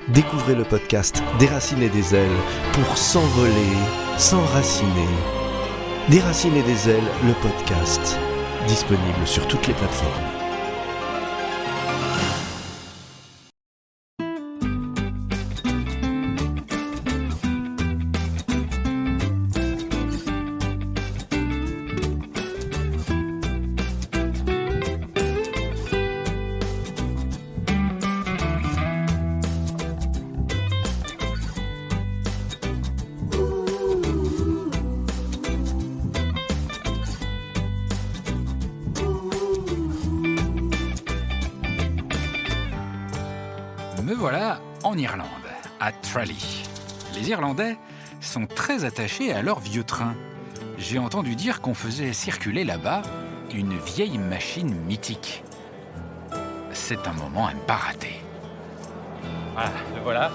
Découvrez le podcast Déraciner des ailes pour s'envoler, s'enraciner. Déraciner des ailes, le podcast, disponible sur toutes les plateformes. Me voilà en Irlande, à Tralee. Les Irlandais sont très attachés à leur vieux train. J'ai entendu dire qu'on faisait circuler là-bas une vieille machine mythique. C'est un moment à ne pas rater. Voilà.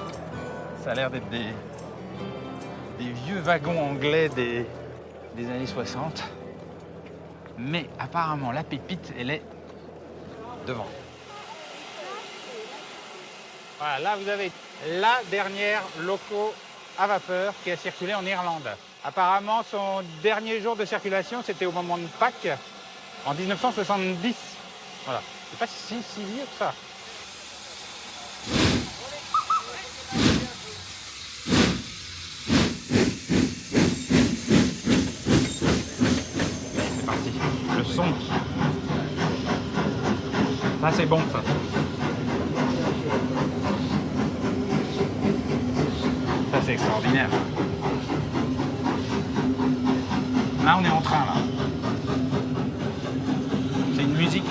Ça a l'air d'être des vieux wagons anglais des années 60. Mais apparemment, la pépite, elle est devant. Voilà, là, vous avez la dernière loco à vapeur qui a circulé en Irlande. Apparemment, son dernier jour de circulation, c'était au moment de Pâques, en 1970. Voilà. C'est pas si vieux que ça. C'est parti. Le son. Ça, c'est bon, ça. Ça, c'est extraordinaire. Là, on est en train, là. C'est une musique.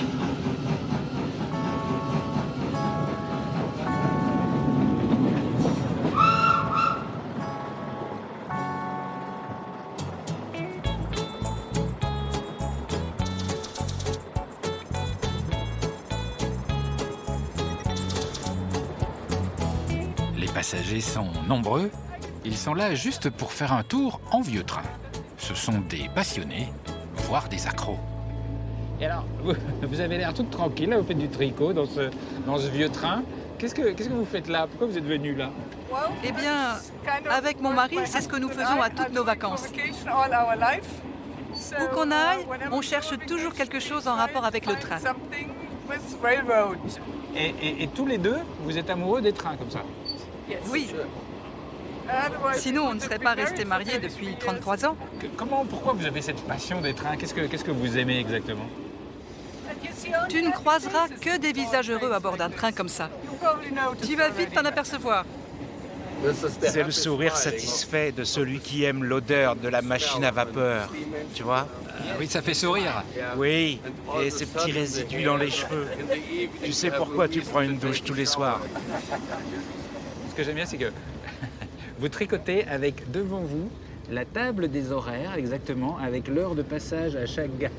Les passagers sont nombreux. Ils sont là juste pour faire un tour en vieux train. Ce sont des passionnés, voire des accros. Et alors, vous avez l'air toute tranquille, là, vous faites du tricot dans ce vieux train. Qu'est-ce que vous faites là? Pourquoi vous êtes venu là? Eh bien, avec mon mari, c'est ce que nous faisons à toutes nos vacances. Où qu'on aille, on cherche toujours quelque chose en rapport avec le train. Et tous les deux, vous êtes amoureux des trains comme ça? Oui. Sinon, on ne serait pas restés mariés depuis 33 ans. Pourquoi vous avez cette passion des trains? Qu'est-ce que vous aimez exactement? Tu ne croiseras que des visages heureux à bord d'un train comme ça. Tu vas vite t'en apercevoir. C'est le sourire satisfait de celui qui aime l'odeur de la machine à vapeur, tu vois? Oui, ça fait sourire. Oui, et ces petits résidus dans les cheveux. Tu sais pourquoi tu prends une douche tous les soirs? Ce que j'aime bien, c'est que vous tricotez avec devant vous la table des horaires, exactement, avec l'heure de passage à chaque gare.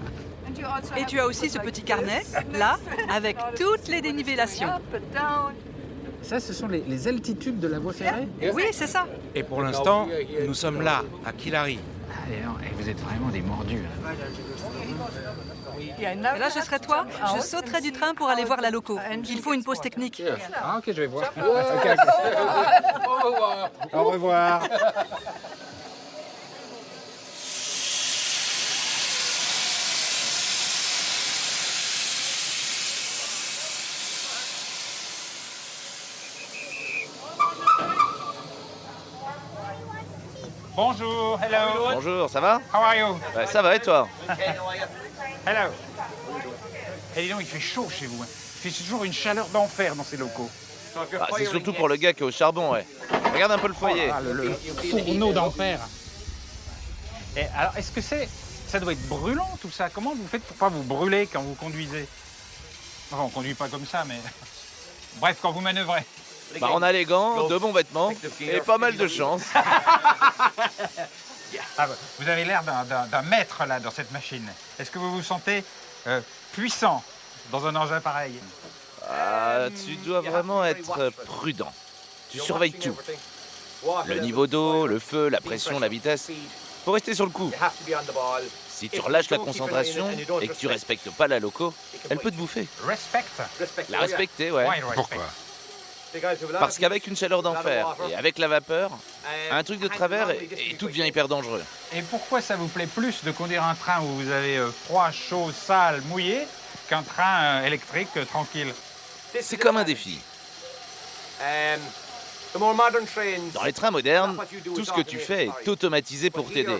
Et tu as aussi ce petit carnet, là, avec toutes les dénivellations. Ça, ce sont les altitudes de la voie ferrée? Oui, c'est ça. Et pour l'instant, nous sommes là, à Killary. Vous êtes vraiment des mordus. Hein. Et là, je serais toi, je sauterais du train pour aller voir la loco. Il faut une pause technique. Ah, ok, je vais voir. Ok. Au revoir. Bonjour, hello. Bonjour, ça va? How are you? Ouais, ça va et toi? Hello. Et dis donc, il fait chaud chez vous. Hein. Il fait toujours une chaleur d'enfer dans ces locaux. C'est surtout pour le gars qui est au charbon, ouais. Regarde un peu le foyer. Le fourneau d'enfer. Et alors, est-ce que ça doit être brûlant tout ça? Comment vous faites pour pas vous brûler quand vous conduisez? Enfin, on conduit pas comme ça, mais bref, quand vous manœuvrez. On a les gants, de bons vêtements et pas mal de chance. Vous avez l'air d'un maître là dans cette machine. Est-ce que vous vous sentez puissant dans un engin pareil? Tu dois vraiment être prudent. Tu surveilles tout. Le niveau d'eau, le feu, la pression, la vitesse. Faut rester sur le coup. Si tu relâches la concentration et que tu respectes pas la loco, elle peut te bouffer. Respect. La respecter, ouais. Pourquoi? Parce qu'avec une chaleur d'enfer et avec la vapeur, un truc de travers et tout devient hyper dangereux. Et pourquoi ça vous plaît plus de conduire un train où vous avez froid, chaud, sale, mouillé, qu'un train électrique tranquille? C'est comme un défi. Dans les trains modernes, tout ce que tu fais est automatisé pour t'aider.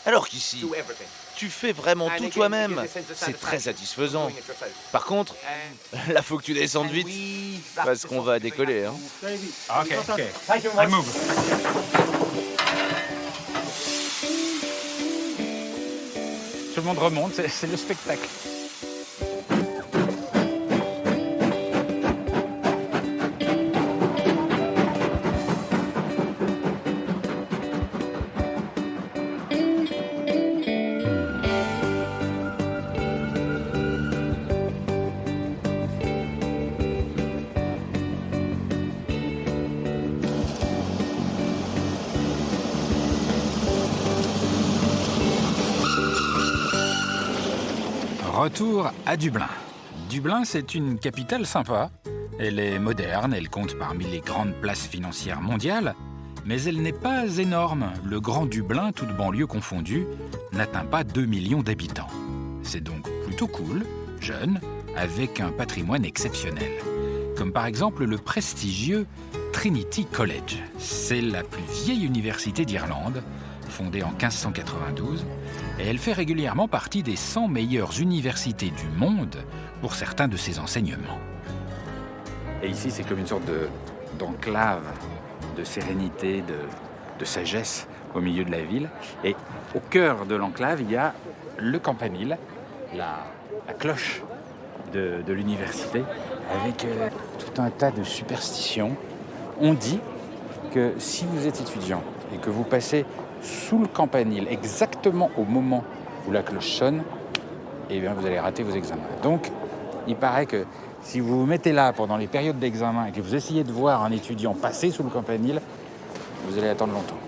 Alors qu'ici, tu fais vraiment tout toi-même. C'est très satisfaisant. Par contre, là, faut que tu descendes vite, parce qu'on va décoller. Hein. Ok. I move. Tout le monde remonte, c'est le spectacle. Retour à Dublin. Dublin, c'est une capitale sympa. Elle est moderne, elle compte parmi les grandes places financières mondiales, mais elle n'est pas énorme. Le Grand Dublin, toute banlieue confondue, n'atteint pas 2 millions d'habitants. C'est donc plutôt cool, jeune, avec un patrimoine exceptionnel. Comme par exemple le prestigieux Trinity College. C'est la plus vieille université d'Irlande, fondée en 1592, et elle fait régulièrement partie des 100 meilleures universités du monde pour certains de ses enseignements. Et ici, c'est comme une sorte d'enclave, de sérénité, de sagesse au milieu de la ville. Et au cœur de l'enclave, il y a le campanile, la cloche de l'université, avec tout un tas de superstitions. On dit que si vous êtes étudiant et que vous passez sous le campanile, exactement au moment où la cloche sonne, eh bien vous allez rater vos examens. Donc, il paraît que si vous vous mettez là pendant les périodes d'examen et que vous essayez de voir un étudiant passer sous le campanile, vous allez attendre longtemps.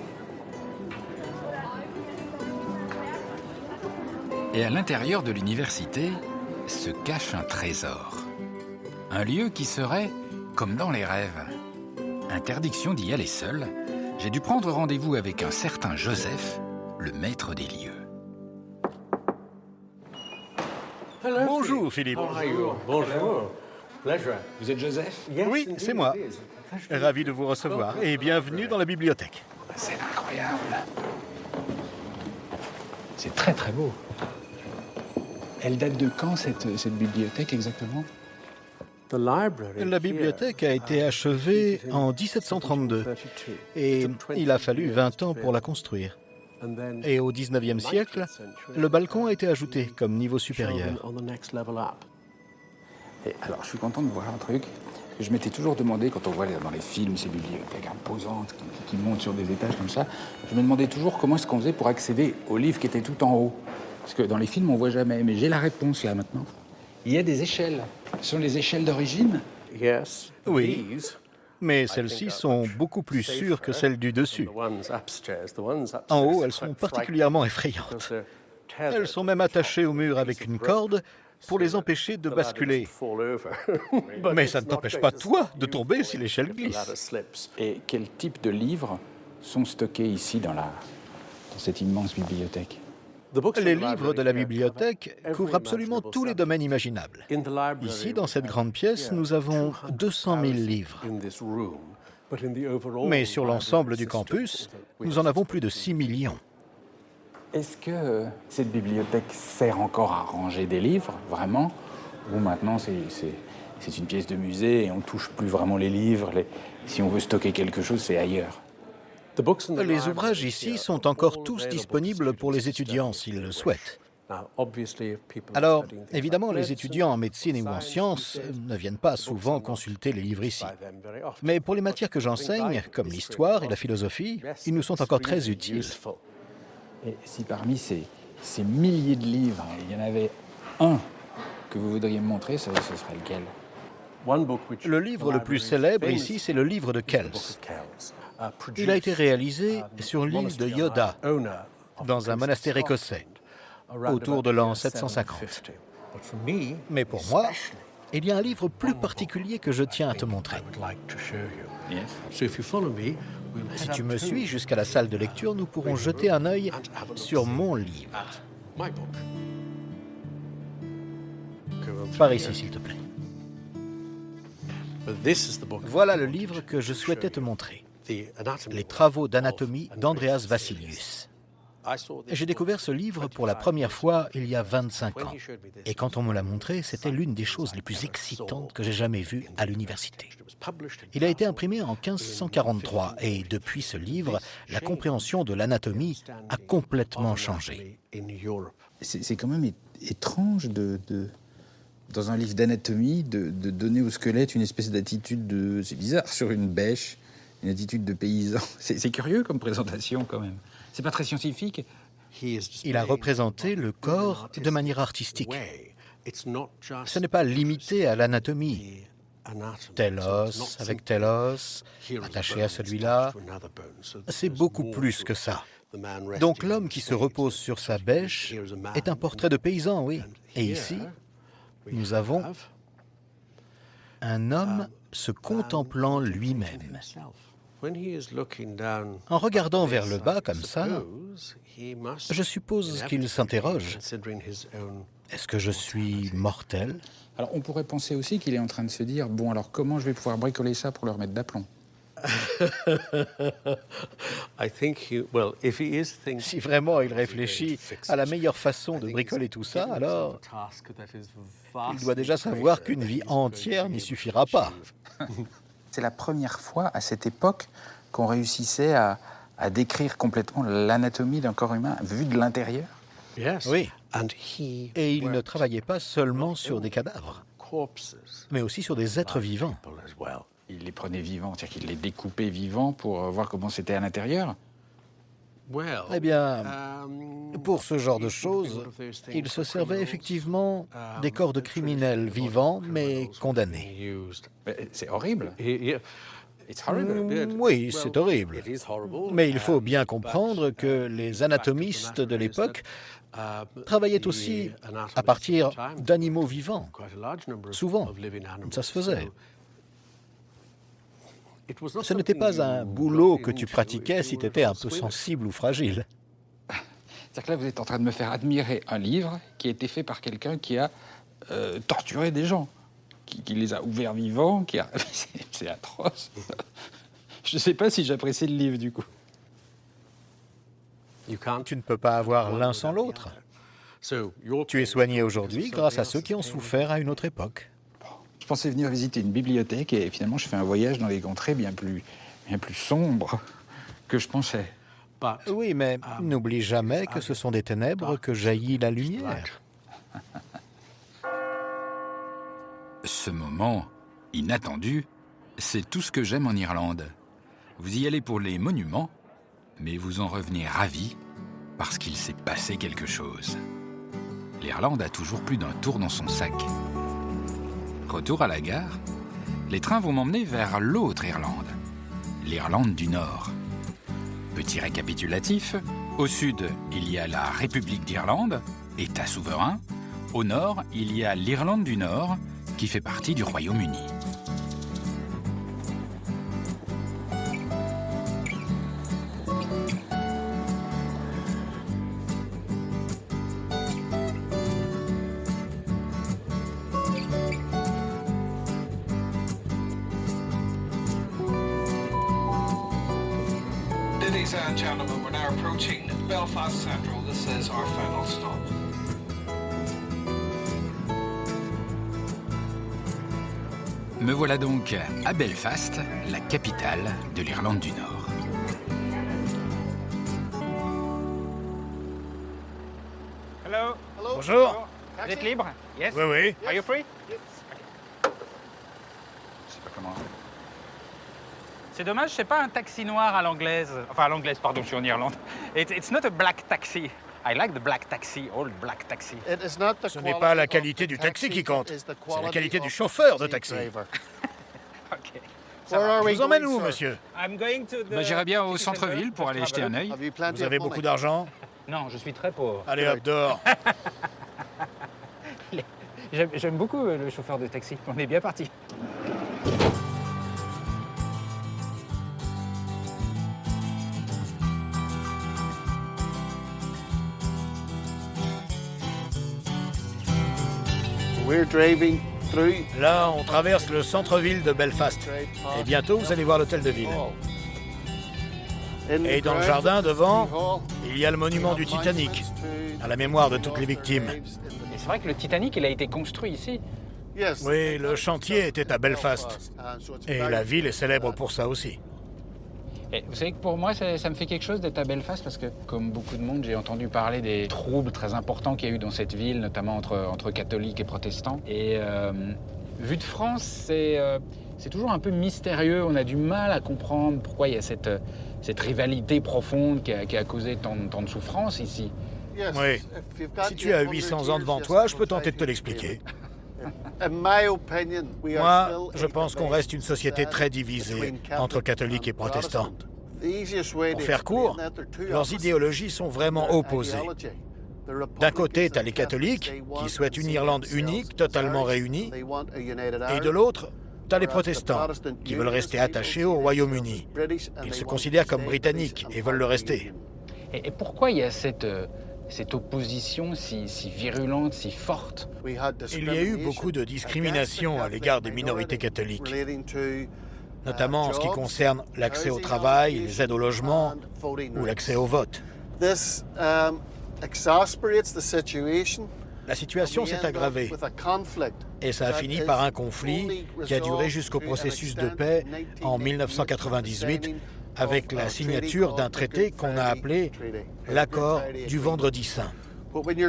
Et à l'intérieur de l'université se cache un trésor. Un lieu qui serait comme dans les rêves. Interdiction d'y aller seul. J'ai dû prendre rendez-vous avec un certain Joseph, le maître des lieux. Bonjour Philippe. Bonjour. Vous êtes Joseph? Oui, c'est moi. Ravi de vous recevoir et bienvenue dans la bibliothèque. C'est incroyable. C'est très très beau. Elle date de quand cette bibliothèque exactement? La bibliothèque a été achevée en 1732 et il a fallu 20 ans pour la construire. Et au 19e siècle, le balcon a été ajouté comme niveau supérieur. Et alors, je suis content de voir un truc. Je m'étais toujours demandé, quand on voit dans les films ces bibliothèques imposantes qui montent sur des étages comme ça, je me demandais toujours comment est-ce qu'on faisait pour accéder aux livres qui étaient tout en haut. Parce que dans les films, on ne voit jamais. Mais j'ai la réponse là maintenant. Il y a des échelles. Ce sont les échelles d'origine? Oui, mais celles-ci sont beaucoup plus sûres que celles du dessus. En haut, elles sont particulièrement effrayantes. Elles sont même attachées au mur avec une corde pour les empêcher de basculer. Mais ça ne t'empêche pas, toi, de tomber si l'échelle glisse. Et quel type de livres sont stockés ici dans cette immense bibliothèque? Les livres de la bibliothèque couvrent absolument tous les domaines imaginables. Ici, dans cette grande pièce, nous avons 200 000 livres. Mais sur l'ensemble du campus, nous en avons plus de 6 millions. Est-ce que cette bibliothèque sert encore à ranger des livres, vraiment? Ou maintenant, c'est une pièce de musée et on ne touche plus vraiment les livres. Si on veut stocker quelque chose, c'est ailleurs. Les ouvrages ici sont encore tous disponibles pour les étudiants s'ils le souhaitent. Alors, évidemment, les étudiants en médecine ou en sciences ne viennent pas souvent consulter les livres ici. Mais pour les matières que j'enseigne, comme l'histoire et la philosophie, ils nous sont encore très utiles. Et si parmi ces milliers de livres, il y en avait un que vous voudriez me montrer, ce serait lequel? Le livre le plus célèbre ici, c'est le livre de Kells. Il a été réalisé sur l'île de Yoda, dans un monastère écossais, autour de l'an 750. Mais pour moi, il y a un livre plus particulier que je tiens à te montrer. Si tu me suis jusqu'à la salle de lecture, nous pourrons jeter un œil sur mon livre. Par ici, s'il te plaît. Voilà le livre que je souhaitais te montrer. Les travaux d'anatomie d'Andreas Vassilius. J'ai découvert ce livre pour la première fois il y a 25 ans. Et quand on me l'a montré, c'était l'une des choses les plus excitantes que j'ai jamais vues à l'université. Il a été imprimé en 1543 et depuis ce livre, la compréhension de l'anatomie a complètement changé. C'est quand même étrange dans un livre d'anatomie de donner au squelette une espèce d'attitude de... C'est bizarre, sur une bêche, une attitude de paysan. C'est curieux comme présentation quand même. C'est pas très scientifique. Il a représenté le corps de manière artistique. Ce n'est pas limité à l'anatomie. Tel os avec tel os, attaché à celui-là. C'est beaucoup plus que ça. Donc l'homme qui se repose sur sa bêche est un portrait de paysan, oui. Et ici, nous avons un homme se contemplant lui-même. En regardant vers le bas comme ça, je suppose qu'il s'interroge. Est-ce que je suis mortel? Alors on pourrait penser aussi qu'il est en train de se dire, bon alors comment je vais pouvoir bricoler ça pour le remettre d'aplomb? Si vraiment il réfléchit à la meilleure façon de bricoler tout ça, alors il doit déjà savoir qu'une vie entière n'y suffira pas. C'est la première fois à cette époque qu'on réussissait à décrire complètement l'anatomie d'un corps humain vu de l'intérieur. Oui. Et il ne travaillait pas seulement sur des cadavres, mais aussi sur des êtres vivants. Il les prenait vivants, c'est-à-dire qu'il les découpait vivants pour voir comment c'était à l'intérieur? Eh bien, pour ce genre de choses, il se servait effectivement des corps de criminels vivants, mais condamnés. C'est horrible. Oui, c'est horrible. Mais il faut bien comprendre que les anatomistes de l'époque travaillaient aussi à partir d'animaux vivants. Souvent, ça se faisait. Ce n'était pas un boulot que tu pratiquais si tu étais un peu sensible ou fragile. C'est-à-dire que là, vous êtes en train de me faire admirer un livre qui a été fait par quelqu'un qui a torturé des gens, qui les a ouverts vivants, C'est atroce. Je ne sais pas si j'apprécie le livre, du coup. Tu ne peux pas avoir l'un sans l'autre. Tu es soigné aujourd'hui grâce à ceux qui ont souffert à une autre époque. Je pensais venir visiter une bibliothèque et finalement je fais un voyage dans des contrées bien plus sombres que je pensais. Oui, mais n'oublie jamais que ce sont des ténèbres que jaillit la lumière. Ce moment inattendu, c'est tout ce que j'aime en Irlande. Vous y allez pour les monuments, mais vous en revenez ravi parce qu'il s'est passé quelque chose. L'Irlande a toujours plus d'un tour dans son sac. Retour à la gare, les trains vont m'emmener vers l'autre Irlande, l'Irlande du Nord. Petit récapitulatif, au sud, il y a la République d'Irlande, État souverain. Au nord, il y a l'Irlande du Nord, qui fait partie du Royaume-Uni. Ladies and gentlemen, we're now approaching Belfast Central. This is our final stop. Me voilà donc à Belfast, la capitale de l'Irlande du Nord. Hello. Bonjour. Vous êtes libre? Yes. Oui, oui. Are you free? Je sais pas comment... C'est dommage, c'est pas un taxi noir à l'anglaise. Enfin, à l'anglaise, pardon, je suis en Irlande. It's not a black taxi. I like the black taxi, old black taxi. Ce n'est pas la qualité du taxi qui compte, c'est la qualité du chauffeur de taxi. OK. Je vous emmène où, monsieur? J'irai bien au centre-ville pour aller jeter un œil. Vous avez beaucoup d'argent? Non, je suis très pauvre. Allez hop, dehors. J'aime beaucoup le chauffeur de taxi. On est bien parti. Là, on traverse le centre-ville de Belfast. Et bientôt, vous allez voir l'hôtel de ville. Et dans le jardin, devant, il y a le monument du Titanic, à la mémoire de toutes les victimes. Et c'est vrai que le Titanic, il a été construit ici. Oui, le chantier était à Belfast. Et la ville est célèbre pour ça aussi. Et vous savez que pour moi, ça me fait quelque chose d'être à Belfast parce que, comme beaucoup de monde, j'ai entendu parler des troubles très importants qu'il y a eu dans cette ville, notamment entre catholiques et protestants. Et vu de France, c'est toujours un peu mystérieux. On a du mal à comprendre pourquoi il y a cette rivalité profonde qui a causé tant de souffrance ici. Oui. Si tu as 800 ans devant toi, je peux tenter de te l'expliquer. Moi, je pense qu'on reste une société très divisée entre catholiques et protestants. Pour faire court, leurs idéologies sont vraiment opposées. D'un côté, tu as les catholiques qui souhaitent une Irlande unique, totalement réunie, et de l'autre, tu as les protestants qui veulent rester attachés au Royaume-Uni. Ils se considèrent comme britanniques et veulent le rester. Et pourquoi il y a cette opposition si virulente, si forte? Il y a eu beaucoup de discrimination à l'égard des minorités catholiques, notamment en ce qui concerne l'accès au travail, les aides au logement ou l'accès au vote. La situation s'est aggravée et ça a fini par un conflit qui a duré jusqu'au processus de paix en 1998 avec la signature d'un traité qu'on a appelé l'accord du Vendredi Saint. Mais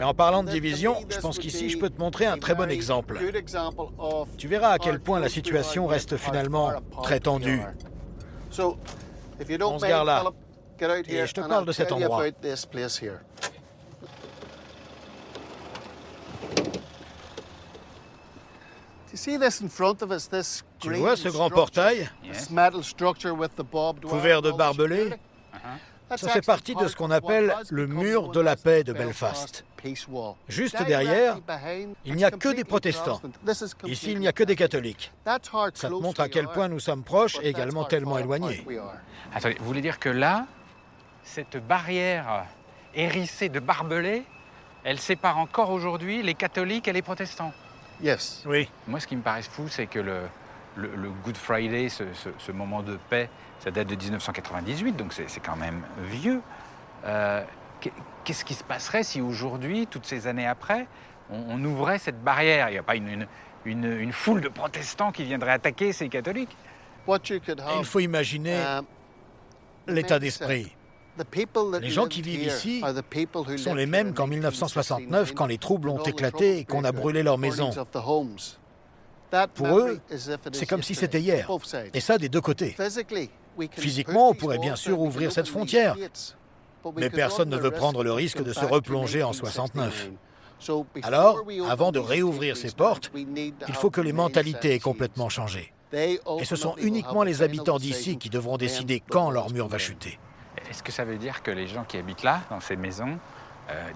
en parlant de division, je pense qu'ici, je peux te montrer un très bon exemple. Tu verras à quel point la situation reste finalement très tendue. On se gare là, et je te parle de cet endroit. Tu vois ce grand portail, couvert de barbelés? Ça fait partie de ce qu'on appelle le mur de la paix de Belfast. Juste derrière, il n'y a que des protestants. Ici, il n'y a que des catholiques. Ça te montre à quel point nous sommes proches et également tellement éloignés. Attendez, vous voulez dire que là, cette barrière hérissée de barbelés, elle sépare encore aujourd'hui les catholiques et les protestants? Oui. Moi, ce qui me paraît fou, c'est que le Good Friday, ce moment de paix, ça date de 1998, donc c'est quand même vieux. Qu'est-ce qui se passerait si aujourd'hui, toutes ces années après, on ouvrait cette barrière? Il n'y a pas une foule de protestants qui viendraient attaquer ces catholiques? Il faut imaginer l'état d'esprit. Les gens qui vivent ici sont les mêmes qu'en 1969, quand les troubles ont éclaté et qu'on a brûlé leurs maisons. Pour eux, c'est comme si c'était hier, et ça des deux côtés. Physiquement, on pourrait bien sûr ouvrir cette frontière, mais personne ne veut prendre le risque de se replonger en 69. Alors, avant de réouvrir ces portes, il faut que les mentalités aient complètement changé. Et ce sont uniquement les habitants d'ici qui devront décider quand leur mur va chuter. Est-ce que ça veut dire que les gens qui habitent là, dans ces maisons,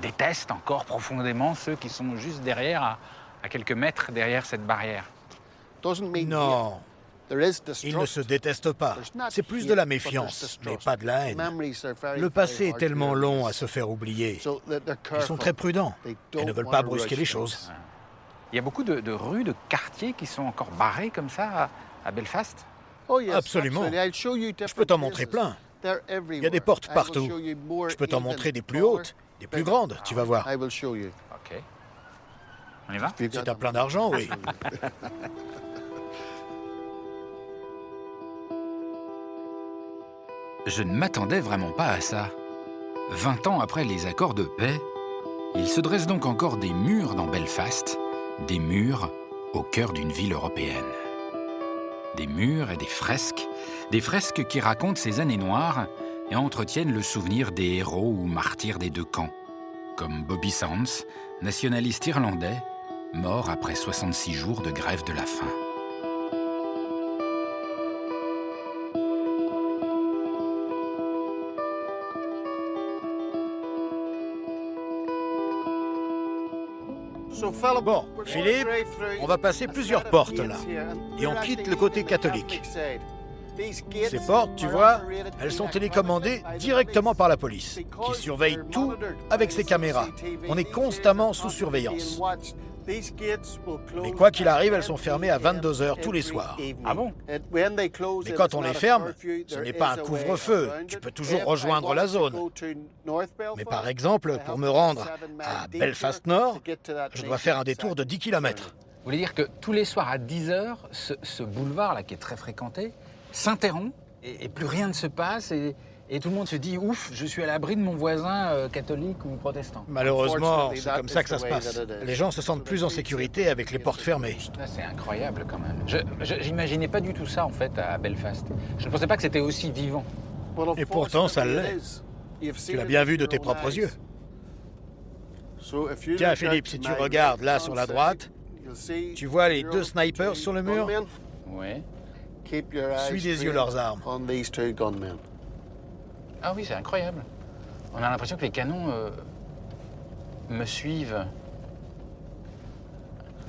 détestent encore profondément ceux qui sont juste derrière, à quelques mètres derrière cette barrière? Non, ils ne se détestent pas. C'est plus de la méfiance, mais pas de la haine. Le passé est tellement long à se faire oublier. Ils sont très prudents et ne veulent pas brusquer les choses. Il y a beaucoup de rues, de quartiers qui sont encore barrés comme ça à Belfast? Absolument. Je peux t'en montrer plein. Il y a des portes partout. Je peux t'en montrer des plus hautes, des plus grandes, tu vas voir. Ok. On y va? Si t'as plein d'argent, oui. Je ne m'attendais vraiment pas à ça. 20 ans après les accords de paix, il se dresse donc encore des murs dans Belfast, des murs au cœur d'une ville européenne. Des murs et des fresques qui racontent ces années noires et entretiennent le souvenir des héros ou martyrs des deux camps, comme Bobby Sands, nationaliste irlandais, mort après 66 jours de grève de la faim. Bon, Philippe, on va passer plusieurs portes là, et on quitte le côté catholique. Ces portes, tu vois, elles sont télécommandées directement par la police, qui surveille tout avec ses caméras. On est constamment sous surveillance. Mais quoi qu'il arrive, elles sont fermées à 22h tous les soirs. Ah bon? Mais quand on les ferme, ce n'est pas un couvre-feu. Tu peux toujours rejoindre la zone. Mais par exemple, pour me rendre à Belfast Nord, je dois faire un détour de 10 km. Vous voulez dire que tous les soirs à 10h, ce boulevard-là, qui est très fréquenté, s'interrompt et plus rien ne se passe et tout le monde se dit « Ouf, je suis à l'abri de mon voisin catholique ou protestant ». Malheureusement, c'est comme ça que ça se passe. Les gens se sentent plus en sécurité avec les portes fermées. C'est incroyable quand même. J'imaginais pas du tout ça en fait à Belfast. Je ne pensais pas que c'était aussi vivant. Et pourtant, ça l'est. Tu l'as bien vu de tes propres yeux. Tiens, Philippe, si tu regardes là sur la droite, tu vois les 2 snipers sur le mur? Ouais. Suis des yeux leurs armes. Ah oui, c'est incroyable. On a l'impression que les canons me suivent.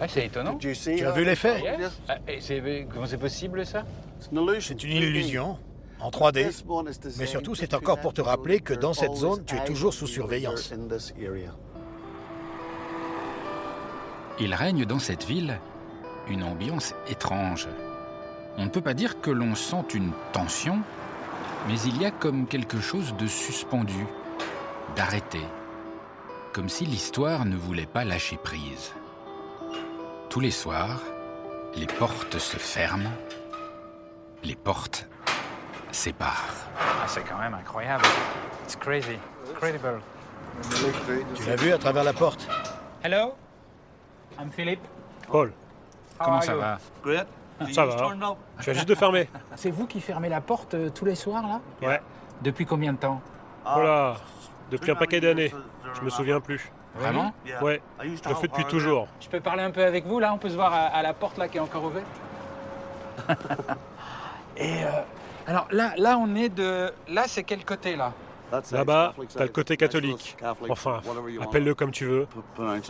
Ah, c'est étonnant. Tu as vu l'effet? Comment c'est possible, ça? C'est une illusion, en 3D. Mais surtout, c'est encore pour te rappeler que dans cette zone, tu es toujours sous surveillance. Il règne dans cette ville une ambiance étrange. On ne peut pas dire que l'on sent une tension, mais il y a comme quelque chose de suspendu, d'arrêté, comme si l'histoire ne voulait pas lâcher prise. Tous les soirs, les portes se ferment, les portes séparent. Ah, c'est quand même incroyable. It's crazy, incredible. Tu l'as vu à travers la porte? Hello, I'm Philippe. Paul, Comment ça va? ça va. Je viens juste de fermer. C'est vous qui fermez la porte tous les soirs, là? Ouais. Depuis combien de temps? Voilà. Depuis un paquet d'années. Je me souviens plus. Vraiment? Ouais. Je le fais depuis toujours. Je peux parler un peu avec vous, là? On peut se voir à la porte, là, qui est encore ouverte? Et alors, là, on est de... Là, c'est quel côté, là? Là-bas, t'as le côté catholique. Enfin, appelle-le comme tu veux.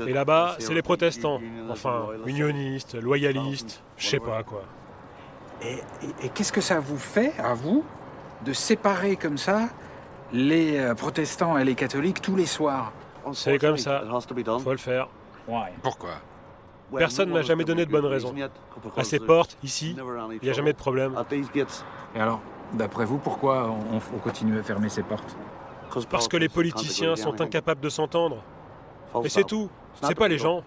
Et là-bas, c'est les protestants. Enfin, unionistes, loyalistes, je sais pas quoi. Et qu'est-ce que ça vous fait, à vous, de séparer comme ça les protestants et les catholiques tous les soirs? C'est comme ça. Faut le faire. Pourquoi? Personne n'a jamais donné de bonnes raisons. À ces portes, ici, il n'y a jamais de problème. Et alors, d'après vous, pourquoi on continue à fermer ces portes? Parce que les politiciens sont incapables de s'entendre. Et c'est tout. C'est pas les gens.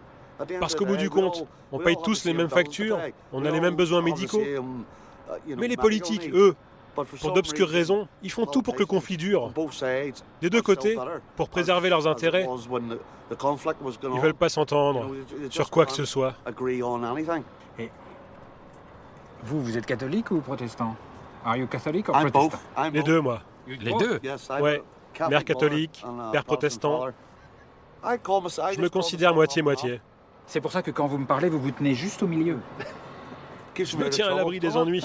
Parce qu'au bout du compte, on paye tous les mêmes factures, on a les mêmes besoins médicaux. Mais les politiques, eux, pour d'obscures raisons, ils font tout pour que le conflit dure. Des deux côtés, pour préserver leurs intérêts. Ils veulent pas s'entendre sur quoi que ce soit. Et vous êtes catholique ou protestant? Are you Catholic or protestant? Les deux, moi. Les deux? Ouais. Mère catholique, père protestant. Je me considère moitié-moitié. C'est pour ça que quand vous me parlez, vous vous tenez juste au milieu. Je me tiens à l'abri des ennuis.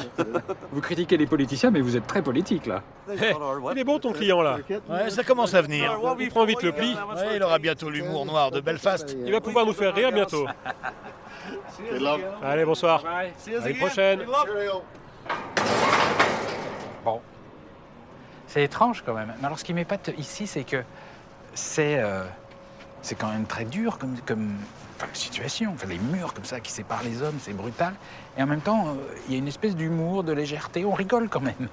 Vous critiquez les politiciens, mais vous êtes très politique, là. Il est bon ton client, là. Ouais, ça commence à venir. Il prend vite le pli. Ouais, il aura bientôt l'humour noir de Belfast. Il va pouvoir nous faire rire bientôt. Allez, bonsoir. À l'année prochaine. Bon. C'est étrange quand même. Mais alors ce qui m'épate ici, c'est que c'est quand même très dur comme situation. Enfin, les murs comme ça qui séparent les hommes, c'est brutal. Et en même temps, il y a une espèce d'humour, de légèreté. On rigole quand même.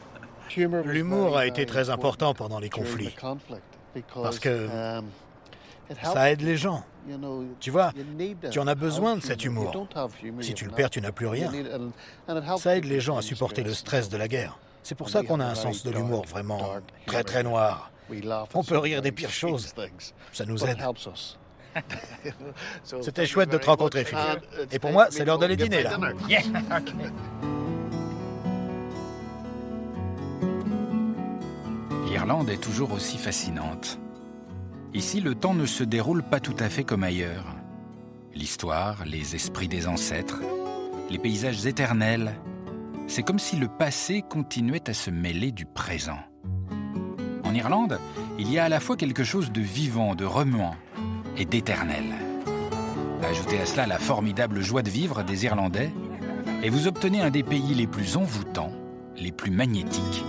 L'humour a été très important pendant les conflits. Parce que ça aide les gens. Tu vois, tu en as besoin de cet humour. Si tu le perds, tu n'as plus rien. Ça aide les gens à supporter le stress de la guerre. C'est pour ça qu'on a un sens de l'humour vraiment très très noir. On peut rire des pires choses. Ça nous aide. C'était chouette de te rencontrer, Philippe. Et pour moi, c'est l'heure d'aller dîner, là. Yeah. Okay. L'Irlande est toujours aussi fascinante. Ici, le temps ne se déroule pas tout à fait comme ailleurs. L'histoire, les esprits des ancêtres, les paysages éternels, c'est comme si le passé continuait à se mêler du présent. En Irlande, il y a à la fois quelque chose de vivant, de remuant et d'éternel. Ajoutez à cela la formidable joie de vivre des Irlandais, et vous obtenez un des pays les plus envoûtants, les plus magnétiques